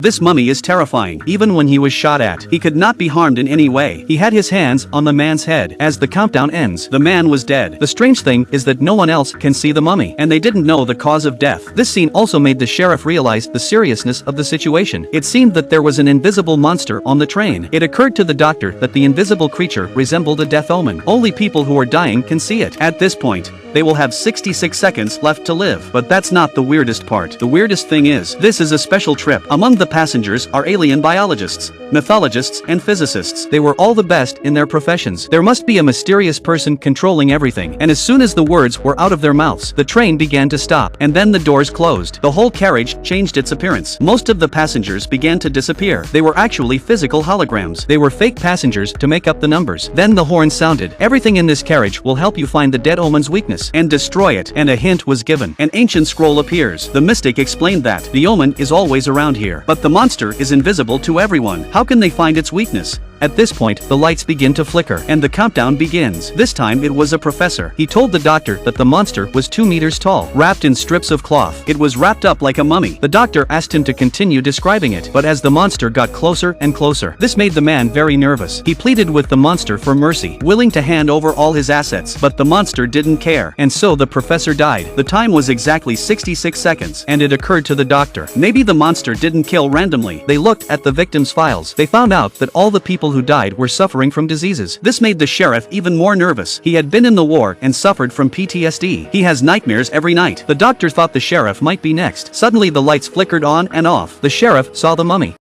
This mummy is terrifying. Even when he was shot at, he could not be harmed in any way. He had his hands on the man's head. As the countdown ends, the man was dead. The strange thing is that no one else can see the mummy, and they didn't know the cause of death. This scene also made the sheriff realize the seriousness of the situation. It seemed that there was an invisible monster on the train. It occurred to the doctor that the invisible creature resembled a death omen. Only people who are dying can see it. At this point, they will have 66 seconds left to live. But that's not the weirdest part. The weirdest thing is, this is a special trip. Among the passengers are alien biologists, mythologists, and physicists. They were all the best in their professions. There must be a mysterious person controlling everything. And as soon as the words were out of their mouths, the train began to stop. And then the doors closed. The whole carriage changed its appearance. Most of the passengers began to disappear. They were actually physical holograms. They were fake passengers to make up the numbers. Then the horn sounded. Everything in this carriage will help you find the dead omen's weakness and destroy it. And a hint was given. An ancient scroll appears. The mystic explained that the omen is always around here, but the monster is invisible to everyone. How can they find its weakness? At this point, the lights begin to flicker, and the countdown begins. This time it was a professor. He told the doctor that the monster was 2 meters tall, wrapped in strips of cloth. It was wrapped up like a mummy. The doctor asked him to continue describing it, but as the monster got closer and closer, this made the man very nervous. He pleaded with the monster for mercy, willing to hand over all his assets, but the monster didn't care, and so the professor died. The time was exactly 66 seconds, and it occurred to the doctor. Maybe the monster didn't kill randomly. They looked at the victim's files. They found out that all the people who died were suffering from diseases. This made the sheriff even more nervous. He had been in the war and suffered from PTSD. He has nightmares every night. The doctor thought the sheriff might be next. Suddenly the lights flickered on and off. The sheriff saw the mummy.